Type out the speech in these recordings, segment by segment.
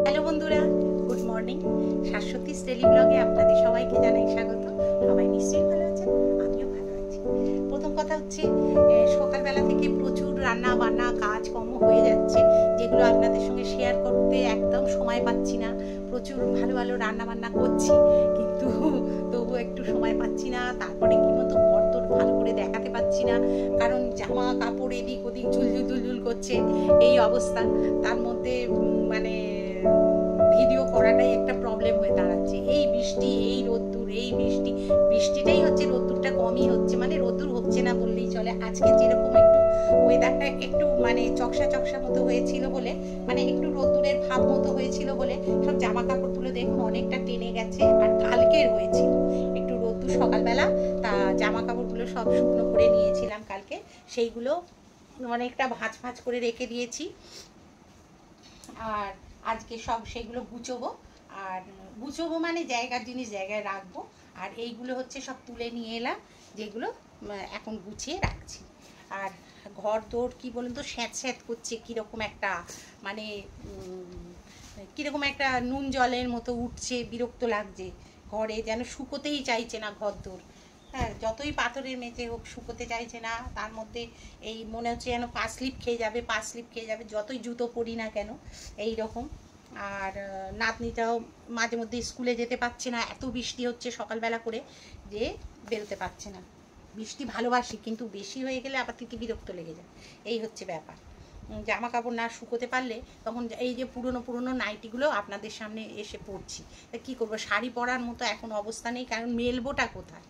Hello বন্ধুরা, good morning. Shashwati daily ব্লগে আপনাদের সবাইকে জানাই স্বাগত। সবাই নিশ্চয়ই ভালো আছেন, আমিও ভালো আছি। প্রথম কথা হচ্ছে, সকালবেলা থেকে প্রচুর রান্না বান্না কাজকর্ম হয়ে যাচ্ছে, যেগুলো আপনাদের সঙ্গে শেয়ার করতে একদম সময় পাচ্ছি না। প্রচুর ভালো ভালো রান্না বান্না করছি, কিন্তু তবুও একটু সময় পাচ্ছি না। তারপরে কি মতো ঘরদোর ভালো করে দেখাতে পাচ্ছি না, কারণ জামা কাপড় এদিক ওদিক ঝুলঝুল ঝুলঝুল করছে, এই অবস্থা। তার মধ্যে মানে ভিডিও করাটাই একটা প্রবলেম হয়ে দাঁড়াচ্ছে। এই বৃষ্টি, এই রোদ্দুর, এই বৃষ্টি, বৃষ্টিটাই হচ্ছে, রোদ্দুরটা কমই হচ্ছে, মানে রোদ্দুর হচ্ছে না বললেই চলে। আজকে যেরকম একটু ওয়েদারটা একটু মানে চকসা চকসা মতো হয়েছিল বলে, মানে একটু রোদ্দুরের ভাব মতো হয়েছিল বলে সব জামা কাপড়গুলো দেখুন অনেকটা টেনে গেছে। আর কালকের হয়েছিল একটু রোদ্দুর সকালবেলা, তা জামা কাপড়গুলো সব শুকনো করে নিয়েছিলাম কালকে, সেইগুলো অনেকটা ভাঁজ ভাঁজ করে রেখে দিয়েছি। আর আজকে সব সেগুলো গুছোবো, আর গুছোবো মানে জায়গার জিনিস জায়গায় রাখবো। আর এইগুলো হচ্ছে সব তুলে নিয়ে এলাম, যেগুলো এখন গুছিয়ে রাখছি। আর ঘর দোর কি বলুন তো, স্যাঁত স্যাঁত করছে, কীরকম একটা মানে কীরকম একটা নুন জলের মতো উঠছে, বিরক্ত লাগছে। ঘরে যেন শুকোতেই চাইছে না ঘর দোর। হ্যাঁ, যতই পাথরের মেঝে হোক শুকোতে চাইছে না। তার মধ্যে এই মনে হচ্ছে যেন পা স্লিপ খেয়ে যাবে, পা স্লিপ খেয়ে যাবে, যতই জুতো পরি না কেন এই রকম। আর নাতনিটাও মাঝে মধ্যে স্কুলে যেতে পারছে না, এত বৃষ্টি হচ্ছে সকালবেলা করে যে বেরোতে পারছে না। বৃষ্টি ভালোবাসি, কিন্তু বেশি হয়ে গেলে আবার থেকে বিরক্ত লেগে যায়, এই হচ্ছে ব্যাপার। জামা কাপড় না শুকোতে পারলে তখন এই যে পুরনো পুরনো নাইটিগুলো আপনাদের সামনে এসে পড়ছি। তা কী করবো, শাড়ি পরার মতো এখন অবস্থা নেই, কারণ মেলবোটা কোথায়।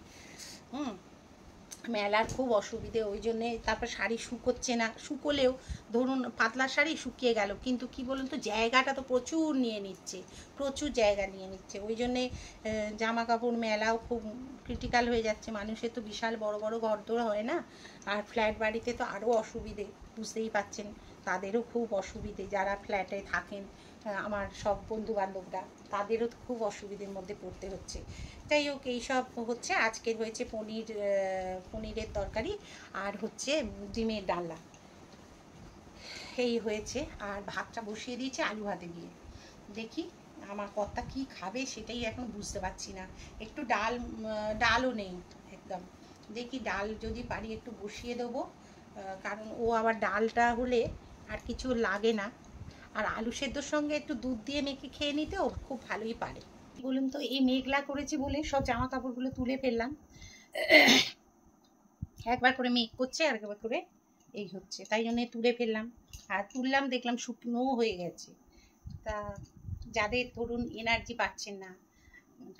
মেলার খুব অসুবিধে, ওই জন্যে। তারপর শাড়ি শুকোচ্ছে না, শুকোলেও ধরুন পাতলা শাড়ি শুকিয়ে গেল, কিন্তু কি বলুন তো, জায়গাটা তো প্রচুর নিয়ে নিচ্ছে, প্রচুর জায়গা নিয়ে নিচ্ছে। ওই জন্যে জামা কাপড় মেলাও খুব ক্রিটিক্যাল হয়ে যাচ্ছে। মানুষের তো বিশাল বড় বড় ঘরদোর হয় না, আর ফ্ল্যাট বাড়িতে তো আরও অসুবিধে, বুঝতেই পাচ্ছেন। তাদেরও খুব অসুবিধে, যারা ফ্ল্যাটে থাকেন, আমার সব বন্ধুবান্ধবরা, তাদেরও তো খুব অসুবিধের মধ্যে পড়তে হচ্ছে। যাই হোক, এইসব হচ্ছে। আজকের হয়েছে পনিরের তরকারি, আর হচ্ছে ডিমের ডালনা, এই হয়েছে। আর ভাতটা বসিয়ে দিয়েছে আলু ভাতে দিয়ে। দেখি আমার কর্তা কি খাবে সেটাই এখন বুঝতে পারছি না। একটু ডালও নেই একদম। দেখি ডাল যদি পারি একটু বসিয়ে দেবো, কারণ ও আবার ডালটা হলে আর কিছু লাগে না। আর আলু সেদ্ধর সঙ্গে একটু দুধ দিয়ে মেখে খেয়ে নিতে ও খুব ভালোই পারে। বলুন তো, এই মেঘলা করেছে বলে সব জামা কাপড়গুলো তুলে ফেললাম। একবার করে মেঘ করছে আর একবার করে এই হচ্ছে, তাই জন্য তুলে ফেললাম। আর তুললাম, দেখলাম শুকনো হয়ে গেছে। তা যাদের ধরুন এনার্জি পাচ্ছেন না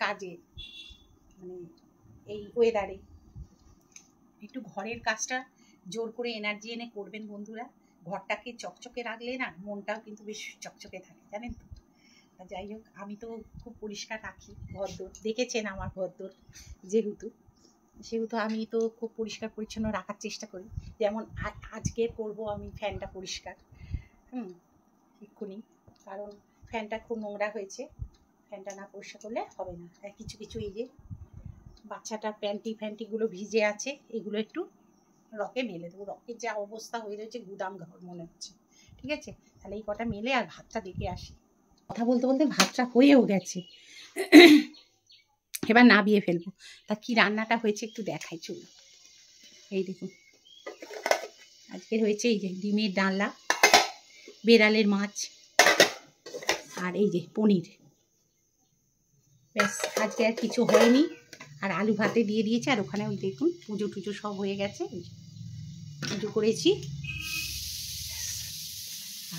কাজে, মানে এই ওয়েদারে, একটু ঘরের কাজটা জোর করে এনার্জি এনে করবেন বন্ধুরা। ঘরটাকে চকচকে রাখলে না মনটাও কিন্তু বেশ চকচকে থাকে, জানেন তো। যাই হোক, আমি তো খুব পরিষ্কার রাখি ঘরদোর, দেখেছেন আমার ঘরদোর, সেহেতু আমি তো খুব পরিষ্কার পরিচ্ছন্ন রাখার চেষ্টা করি। যেমন আজকে করব আমি ফ্যানটা পরিষ্কার, এক্ষুনি, কারণ ফ্যানটা খুব নোংরা হয়েছে। ফ্যানটা না পরিষ্কার করলে হবে না। কিছু কিছু এই যে বাচ্চাটার প্যান্টিগুলো ভিজে আছে, এগুলো একটু রকে মেলে দেবো। রকের যা অবস্থা হয়ে রয়েছে, গুদাম ঘর মনে হচ্ছে। ঠিক আছে, তাহলে এই কটা মেলে আর ভাতটা দেখে আসি। কথা বলতে বলতে ভাতটা হয়েও গেছে, এবার নাবিয়ে ফেলবো। তা কি রান্নাটা হয়েছে একটু দেখাই, চলুন। এই দেখুন, আজকের হয়েছে এই যে ডিমের ডালনা, বেড়ালের মাছ, আর এই যে পনির। ব্যাস, আজকে আর কিছু হয়নি। আর আলু ভাতে দিয়ে দিয়েছে, আর ওখানে ওই দেখুন পুজো টুজো সব হয়ে গেছে, পুজো করেছি।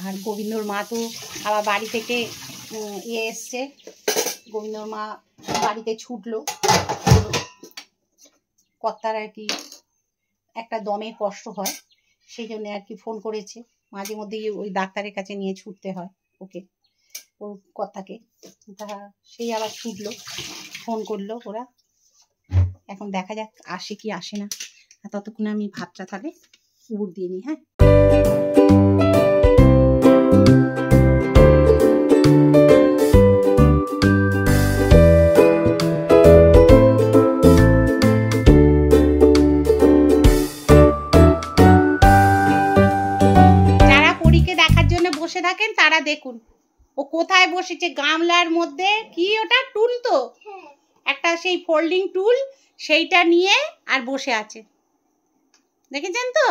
আর গোবিন্দর মা তো আবার বাড়ি থেকে এসছে, গোবিন্দর মা বাড়িতে ছুটলো। কর্তার আর কি একটা দমের কষ্ট হয়, সেই জন্য আর কি ফোন করেছে। মাঝে মধ্যেই ওই ডাক্তারের কাছে নিয়ে ছুটতে হয় ওকে, ওর কর্তাকে। তা সেই আবার ছুটলো, ফোন করলো ওরা। এখন দেখা যাক আসে কি আসে না। ততক্ষণে আমি ভাতটা তাহলে উড় দিয়ে নিই। হ্যাঁ, বসে থাকেন তারা দেখুন ও কোথায় বসেছে? গামলার মধ্যে। কি ওটা? টুল তো, একটা সেই ফোল্ডিং টুল, সেইটা নিয়ে আর বসে আছে। দেখেছেন তো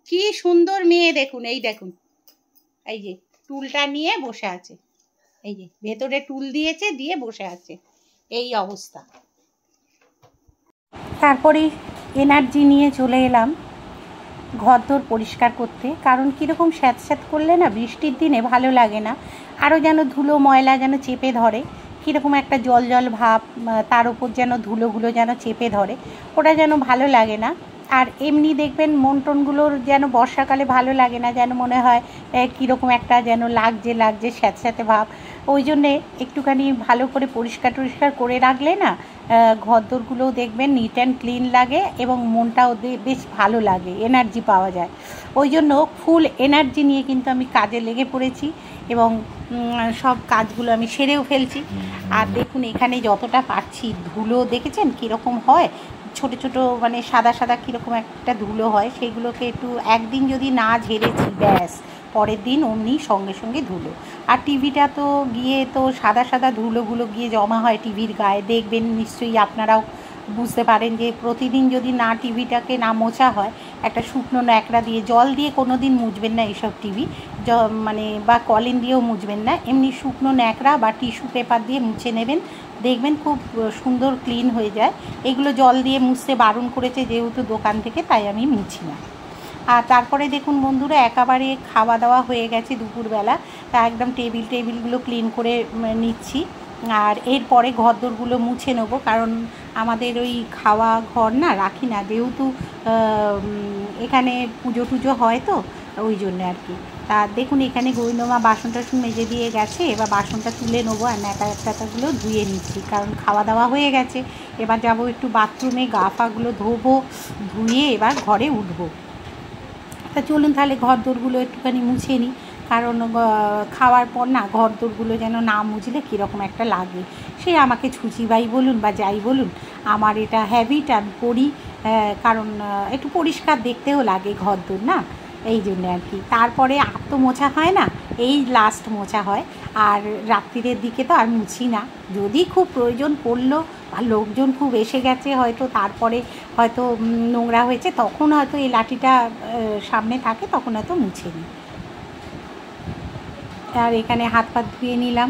কি সুন্দর মেয়ে। দেখুন, এই দেখুন, এই যে টুলটা নিয়ে বসে আছে। এই যে ভেতরে টুল দিয়েছে, দিয়ে বসে আছে। এই অবস্থা। তারপরে এনার্জি নিয়ে চলে এলাম ঘরদোর পরিষ্কার করতে। কারণ কীরকম স্যাঁতস্যাঁত করলে না বৃষ্টির দিনে ভালো লাগে না, আরও যেন ধুলো ময়লা যেন চেপে ধরে, কীরকম একটা জল জল ভাব, তার উপর যেন ধুলোগুলো যেন চেপে ধরে, ওটা যেন ভালো লাগে না। আর এমনি দেখবেন মন টনগুলোর যেন বর্ষাকালে ভালো লাগে না, যেন মনে হয় কীরকম একটা যেন লাগছে স্যাঁতস্যাঁতে ভাব। ওই জন্যে একটুখানি ভালো করে পরিষ্কার টরিষ্কার করে রাখলে না ঘরদোরগুলোও দেখবেন নিট অ্যান্ড ক্লিন লাগে এবং মনটাও বেশ ভালো লাগে, এনার্জি পাওয়া যায়। ওই জন্য ফুল এনার্জি নিয়ে কিন্তু আমি কাজে লেগে পড়েছি এবং সব কাজগুলো আমি সেরেও ফেলছি। আর দেখুন এখানে যতটা পারছি ধুলো দেখেছেন কীরকম হয়, ছোট ছোট মানে সাদা সাদা কীরকম একটা ধুলো হয়, সেইগুলোকে একটু একদিন যদি না ঝেড়েছি ব্যাস পরের দিন অমনি সঙ্গে সঙ্গে ধুলো। আর টিভিটা তো গিয়ে তো সাদা সাদা ধুলোগুলো গিয়ে জমা হয় টিভির গায়ে, দেখবেন নিশ্চয়ই আপনারাও বুঝতে পারেন যে প্রতিদিন যদি না টিভিটাকে না মোছা হয়, একটা শুকনো ন্যাকড়া দিয়ে, জল দিয়ে কোনো দিন মুছবেন না এইসব টিভি, মানে বা কলিন দিয়েও মুছবেন না, এমনি শুকনো ন্যাকড়া বা টিস্যু পেপার দিয়ে মুছে নেবেন, দেখবেন খুব সুন্দর ক্লিন হয়ে যায়। এগুলো জল দিয়ে মুছতে বারণ করেছে যেহেতু দোকান থেকে, তাই আমি মুছি না। আর তারপরে দেখুন বন্ধুরা একেবারে খাওয়া দাওয়া হয়ে গেছে দুপুরবেলা, তা একদম টেবিলগুলো ক্লিন করে নিচ্ছি। আর এরপরে ঘরদোরগুলো মুছে নেবো, কারণ আমাদের ওই খাওয়া ঘর না রাখি না, যেহেতু এখানে পুজো টুজো হয় তো ওই জন্য আর কি। তা দেখুন এখানে গৌরীমা বাসন টাসন মেজে দিয়ে গেছে, এবার বাসনটা তুলে নেবো আর ন্যাকাগুলো ধুয়ে নিচ্ছি, কারণ খাওয়া দাওয়া হয়ে গেছে। এবার যাবো একটু বাথরুমে, গা পাগুলো ধোবো, ধুয়ে এবার ঘরে উঠবো। তা চলুন তাহলে ঘরদোরগুলো একটুখানি মুছে নিই, কারণ খাওয়ার পর না ঘরদোরগুলো যেন না মুছলে কীরকম একটা লাগে। সে আমাকে ছুচিবাই বলুন বা যাই বলুন, আমার এটা হ্যাবিট, আমি করি, কারণ একটু পরিষ্কার দেখতেও লাগে ঘরদোর না, এই জন্য আর কি। তারপরে আর তো মোছা হয় না, এই লাস্ট মোছা হয়। আর রাত্রিরের দিকে তো আর মুছি না, যদি খুব প্রয়োজন পড়লো বা লোকজন খুব এসে গেছে হয়তো, তারপরে হয়তো নোংরা হয়েছে, তখন হয়তো এই লাঠিটা সামনে থাকে, তখন হয়তো মুছে নিই। আর এখানে হাত পা ধুয়ে নিলাম।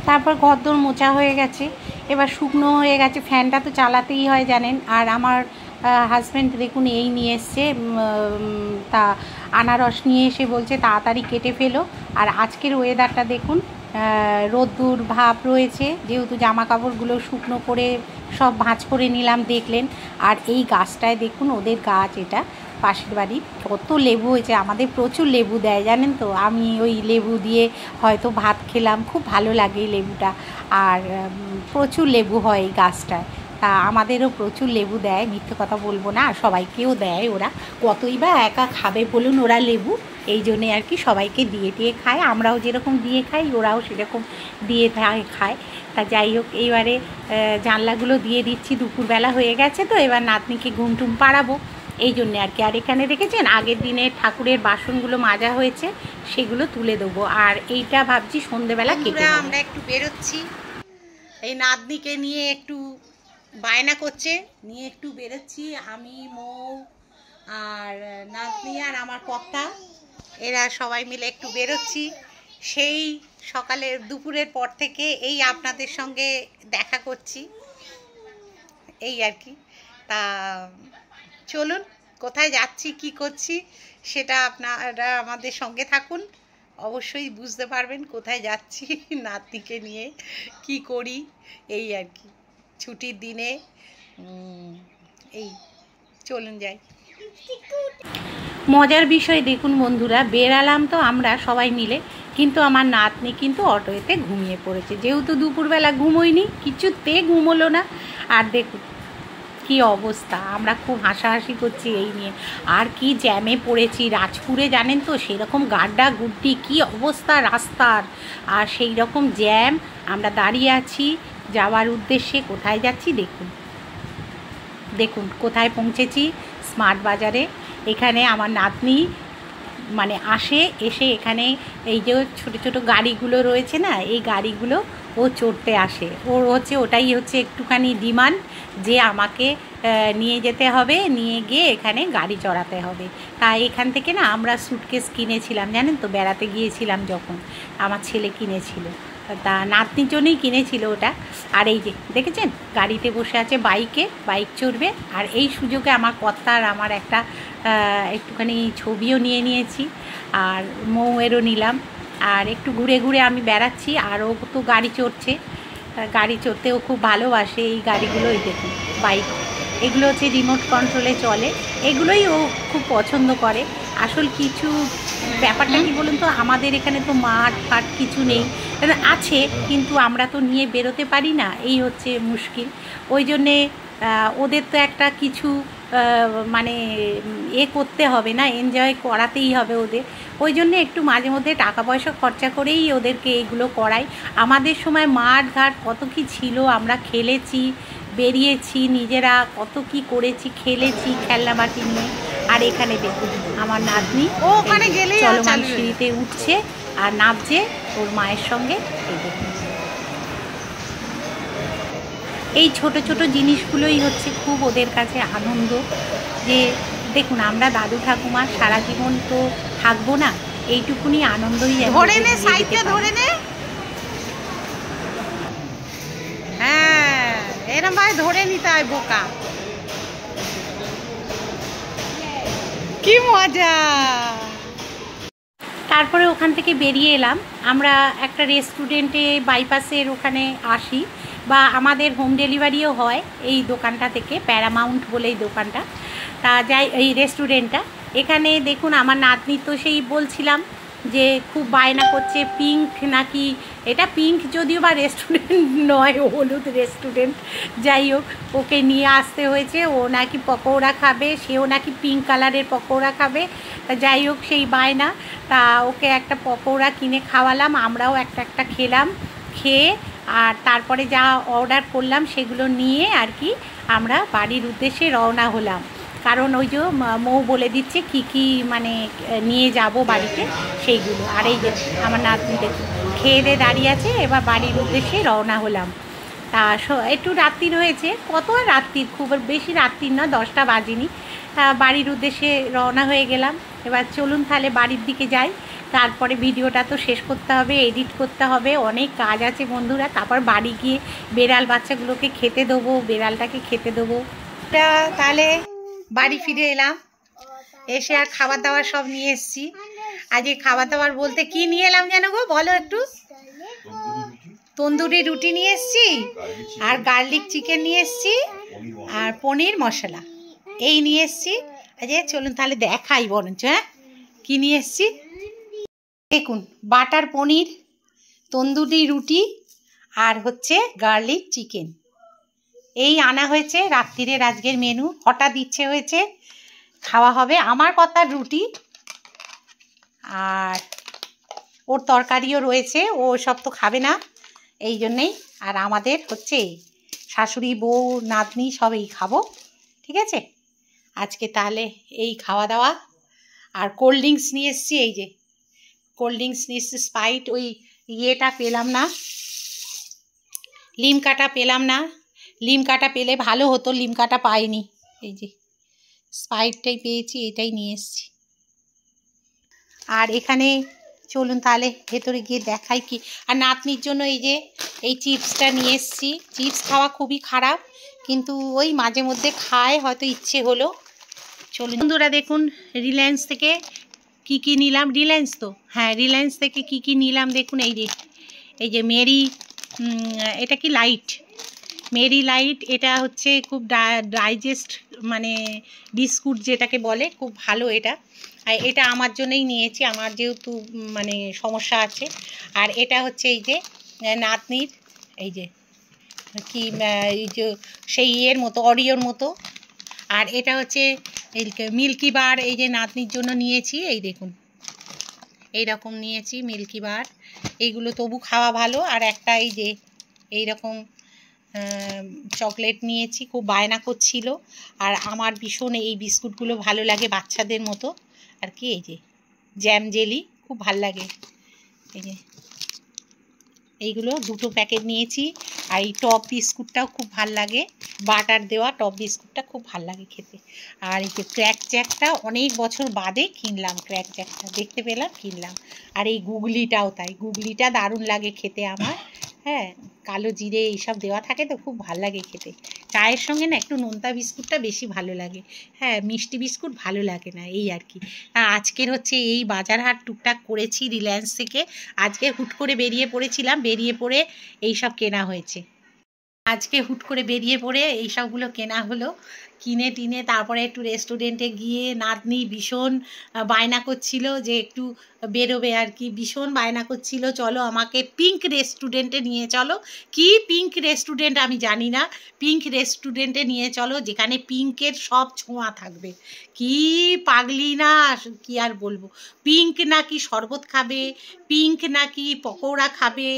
তারপর ঘরদোর মোছা হয়ে গেছে, এবার শুকনো হয়ে গেছে, ফ্যানটা তো চালাতেই হয় জানেন। আর আমার হাজব্যান্ড দেখুন এই নিয়ে এসছে, তা আনারস নিয়ে এসে বলছে তাড়াতাড়ি কেটে ফেলো। আর আজকের ওয়েদারটা দেখুন, রোদ্দুর ভাব রয়েছে, যেহেতু জামা কাপড়গুলো শুকনো করে সব ভাঁজ করে নিলাম দেখলেন। আর এই গাছটায় দেখুন, ওদের গাছ এটা পাশের বাড়ি, কত লেবু হয়েছে, আমাদের প্রচুর লেবু দেয় জানেন তো। আমি ওই লেবু দিয়ে হয়তো ভাত খেলাম, খুব ভালো লাগে এই লেবুটা। আর প্রচুর লেবু হয় এই গাছটায়, তা আমাদেরও প্রচুর লেবু দেয়, মিথ্যে কথা বলবো না, আর সবাইকেও দেয়। ওরা কতই বা একা খাবে বলুন ওরা লেবু, এই জন্যে আর কি সবাইকে দিয়ে টিয়ে খায়, আমরাও যেরকম দিয়ে খাই ওরাও সেরকম দিয়ে খায়। তা যাই হোক, এইবারে জানলাগুলো দিয়ে দিচ্ছি, দুপুরবেলা হয়ে গেছে তো, এবার নাতনিকে ঘুম টুম পাড়াবো, এই জন্যে আর কি। আর এখানে দেখেছেন আগের দিনে ঠাকুরের বাসনগুলো মাজা হয়েছে, সেগুলো তুলে দেবো। আর এইটা ভাবছি সন্ধেবেলা কেটে আমরা একটু বেরোচ্ছি, এই নাতনিকে নিয়ে একটু বায়না করছে, নিয়ে একটু বেরোচ্ছি, আমি মৌ আর নাতনি আর আমার কর্তা, এরা সবাই মিলে একটু বেরোচ্ছি। সেই সকালের দুপুরের পর থেকে এই আপনাদের সঙ্গে দেখা করছি, এই আর কি। তা চলুন কোথায় যাচ্ছি কি করছি সেটা আপনারা আমাদের সঙ্গে থাকুন, অবশ্যই বুঝতে পারবেন কোথায় যাচ্ছি, নাতিকে নিয়ে কি করি, এই আর কি। ছুটির দিনে এই চলুন যাই। মজার বিষয় দেখুন বন্ধুরা, বেরালাম তো আমরা সবাই মিলে, কিন্তু আমার নাতনি কিন্তু অটোতে ঘুমিয়ে পড়েছে, যেহেতু দুপুরবেলা ঘুমোয়নি, কিছুতে ঘুমোলো না। আর দেখুন কি অবস্থা, আমরা খুব হাসাহাসি করছি এই নিয়ে। আর কি জ্যামে পড়েছি রাজপুরে জানেন তো, সেরকম গাড্ডা গুড্ডি কি অবস্থা রাস্তার, আর সেই রকম জ্যাম। আমরা দাঁড়িয়ে আছি যাওয়ার উদ্দেশ্যে, কোথায় যাচ্ছি দেখুন, দেখুন কোথায় পৌঁছেছি, স্মার্ট বাজারে। এখানে আমার নাতনি মানে এসে এখানে এই যে ছোট ছোট গাড়িগুলো রয়েছে না, এই গাড়িগুলো ও চড়তে আসে। ওর হচ্ছে ওটাই হচ্ছে একটুখানি ডিমান্ড যে আমাকে নিয়ে যেতে হবে, নিয়ে গিয়ে এখানে গাড়ি চড়াতে হবে। তাই এখান থেকে না আমরা স্যুটকেস কিনেছিলাম, জানেন তো, বেড়াতে গিয়েছিলাম যখন, আমার ছেলে কিনেছিল, তা নাতনির জন্যই কিনেছিল ওটা। আর এই যে দেখেছেন গাড়িতে বসে আছে, বাইক চড়বে। আর এই সুযোগে আমার কর্তা আর আমার একটা একটুখানি ছবিও নিয়ে নিয়েছি, আর মৌয়েরও নিলাম। আর একটু ঘুরে ঘুরে আমি বেড়াচ্ছি, আর ও তো গাড়ি চড়ছে, গাড়ি চড়তেও খুব ভালোবাসে। এই গাড়িগুলো এই দেখুন, বাইক, এগুলো হচ্ছে রিমোট কন্ট্রোলে চলে, এগুলোই ও খুব পছন্দ করে। আসল কিছু ব্যাপারটা কি বলুন তো, আমাদের এখানে তো মাঠ ফাট কিছু নেই, আছে কিন্তু আমরা তো নিয়ে বেরোতে পারি না, এই হচ্ছে মুশকিল। ওই জন্যে ওদের তো একটা কিছু মানে করতে হবে না, এনজয় করাতেই হবে ওদের। ওই জন্যে একটু মাঝে মধ্যে টাকা পয়সা খরচা করেই ওদেরকে এইগুলো করাই। আমাদের সময় মাঠ ঘাট কত কি ছিল, আমরা খেলেছি, বেরিয়েছি, নিজেরা কত কি করেছি, খেলেছি খেলনা বাটি নিয়ে। আর এখানে দেখুন আমার নাতনি ওখানে গেলে চলমান সিঁড়িতে উঠছে আর নামছে ওর মায়ের সঙ্গে। এই দেখুন, এই ছোট ছোট জিনিসগুলোই হচ্ছে খুব ওদের কাছে আনন্দ। যে দেখুন আমরা দাদু ঠাকুমা সারা জীবন তো থাকবো না, এইটুকুনি আনন্দই। ধরে নে সাইডটা ধরে নে, হ্যাঁ এরম ভাই ধরে নিতে হয়, বোকা কি মজা। তারপরে ওখান থেকে বেরিয়ে এলাম, আমরা একটা রেস্টুরেন্টে বাইপাসের ওখানে আসি, বা আমাদের হোম ডেলিভারিও হয় এই দোকানটা থেকে, প্যারামাউন্ট বলে এই দোকানটা। তা যাই, এই রেস্টুরেন্টটা এখানে দেখুন আমার নাতনি তো সেই বলছিলাম যে খুব বায়না করছে পিঙ্ক নাকি, এটা পিঙ্ক যদিও বা রেস্টুরেন্ট নয়, হলুদ রেস্টুরেন্ট, যাই হোক ওকে নিয়ে আসতে হয়েছে। ও নাকি পকৌড়া খাবে, সেও নাকি পিঙ্ক কালারের পকৌড়া খাবে। তা যাই হোক সেই বায়না, তা ওকে একটা পকৌড়া কিনে খাওয়ালাম, আমরাও একটা খেলাম, খেয়ে আর তারপরে যা অর্ডার করলাম সেগুলো নিয়ে আর কি আমরা বাড়ির উদ্দেশ্যে রওনা হলাম। কারণ ওই যে মৌ বলে দিচ্ছে কি মানে নিয়ে যাব বাড়িতে সেইগুলো। আর এই যে আমার নাতনি দেখুন খেয়ে দিয়ে দাঁড়িয়ে আছে, এবার বাড়ির উদ্দেশ্যে রওনা হলাম। তা একটু রাত্রির হয়েছে, কত আর রাত্রির, খুব বেশি রাত্রির না, 10টা বাজেনি। বাড়ির উদ্দেশ্যে রওনা হয়ে গেলাম। এবার চলুন তাহলে বাড়ির দিকে যাই, তারপরে ভিডিওটা তো শেষ করতে হবে, এডিট করতে হবে, অনেক কাজ আছে বন্ধুরা। তারপর বাড়ি গিয়ে বেড়াল বাচ্চাগুলোকে খেতে দেবো, বেড়ালটাকে খেতে দেবো। তাহলে বাড়ি ফিরে এলাম, এসে আর খাবার দাবার সব নিয়ে এসছি। আজকে খাবার দাবার বলতে কি নিয়ে এলাম যেন গো, বলো একটু। তন্দুরি রুটি নিয়ে এসছি, আর গার্লিক চিকেন নিয়ে এসছি, আর পনির মশলা, এই নিয়ে এসছি। আজকে চলুন তাহলে দেখাই বরঞ্চ, হ্যাঁ কি নিয়ে এসছি। দেখুন বাটার পনির, তন্দুরি রুটি, আর হচ্ছে গার্লিক চিকেন, এই আনা হয়েছে রাত্রিরের আজকের মেনু। হঠাৎ ইচ্ছে হয়েছে খাওয়া হবে। আমার কর্তার রুটি, আর ওর তরকারিও রয়েছে, ও সব তো খাবে না, এই জন্যেই। আর আমাদের হচ্ছে শাশুড়ি বউ নাতনি সবই খাবো, ঠিক আছে আজকে। তাহলে এই খাওয়া দাওয়া। আর কোল্ড ড্রিঙ্কস নিয়ে এসছি, এই যে কোল্ড ড্রিঙ্কস নিয়ে এসছি, স্প্রাইট, ওই ইয়েটা পেলাম না, লিমকাটা পেলাম না, লিমকাটা পেলে ভালো হতো, লিমকাটা পাইনি, এই যে স্প্রাইটটাই পেয়েছি, এটাই নিয়ে এসছি। আর এখানে চলুন তাহলে ভেতরে গিয়ে দেখাই কি। আর নাতনির জন্য এই যে এই চিপসটা নিয়ে এসছি। চিপস খাওয়া খুবই খারাপ, কিন্তু ওই মাঝে মধ্যে খায়, হয়তো ইচ্ছে হলো। চলুন বন্ধুরা দেখুন রিলায়েন্স থেকে কি নিলাম, রিলায়েন্স তো, হ্যাঁ রিলায়েন্স থেকে কি নিলাম দেখুন। এই যে মেরি, এটা কি লাইট, মেরি লাইট, এটা হচ্ছে খুব ডাইজেস্ট মানে বিস্কুট যেটাকে বলে, খুব ভালো এটা। আর এটা আমার জন্যই নিয়েছি, আমার যেহেতু মানে সমস্যা আছে। আর এটা হচ্ছে এই যে নাতনির, এই যে কি এই যে সেই ইয়ের মতো, অরিওর মতো। আর এটা হচ্ছে মিল্কি বার, এই যে নাতনির জন্য নিয়েছি, এই দেখুন এইরকম নিয়েছি মিল্কি বার। এইগুলো তবু খাওয়া ভালো। আর একটা এই যে এইরকম চকলেট নিয়েছি, খুব বায়না করছিল। আর আমার ভীষণ এই বিস্কুটগুলো ভালো লাগে, বাচ্চাদের মতো আর কি। এই যে জ্যাম জেলি খুব ভাল লাগে। এই যে এইগুলো 2টো প্যাকেট নিয়েছি। আর এই টপ বিস্কুটটাও খুব ভাল লাগে, বাটার দেওয়া টপ বিস্কুটটা খুব ভাল লাগে খেতে। আর এই যে ক্র্যাক জ্যাকটা অনেক বছর বাদে কিনলাম, ক্র্যাক জ্যাকটা দেখতে পেলাম কিনলাম। আর এই গুগলিটাও তাই, গুগলিটা দারুণ লাগে খেতে আমার। হ্যাঁ, কালো জিরে এইসব দেওয়া থাকে তো খুব ভাল লাগে খেতে। চায়ের সঙ্গে না একটু নোনতা বিস্কুটটা বেশি ভালো লাগে। হ্যাঁ, মিষ্টি বিস্কুট ভালো লাগে না, এই আর কি। আজকের হচ্ছে এই বাজার হাট টুকটাক করেছি রিলায়েন্স থেকে। আজকে হুট করে বেরিয়ে পড়েছিলাম, বেরিয়ে পড়ে এইসব কেনা হয়েছে। আজকে হুট করে বেরিয়ে পড়ে এইসবগুলো কেনা হলো। কিনে টিনে তারপরে একটু রেস্টুরেন্টে গিয়ে নাতনি ভীষণ বায়না করছিল যে একটু বেরোবে আর কি, ভীষণ বায়না করছিল চলো আমাকে পিঙ্ক রেস্টুরেন্টে নিয়ে চলো। কি পিঙ্ক রেস্টুরেন্ট আমি জানি না, পিঙ্ক রেস্টুরেন্টে নিয়ে চলো যেখানে পিঙ্কের সব ছোঁয়া থাকবে। কি পাগলি না, কি আর বলবো। পিঙ্ক নাকি শরবত খাবে, পিঙ্ক নাকি পকোড়া খাবে,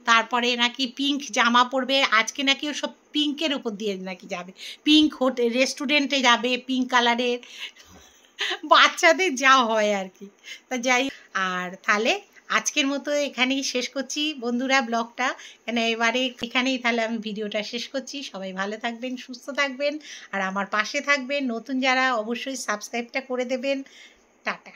তারপরে নাকি পিঙ্ক জামা পরবে। আজকে নাকি ও সব পিঙ্কের ওপর দিয়ে নাকি যাবে, পিঙ্ক হোটেল রেস্টুরেন্টে যাবে পিঙ্ক কালারের। বাচ্চাদের যা হয় আর কি। তা যাই, আর তাহলে আজকের মতো এখানেই শেষ করছি বন্ধুরা ব্লগটা। এখানেই তাহলে আমি ভিডিওটা শেষ করছি। সবাই ভালো থাকবেন, সুস্থ থাকবেন, আর আমার পাশে থাকবেন। নতুন যারা অবশ্যই সাবস্ক্রাইবটা করে দেবেন। টাটা।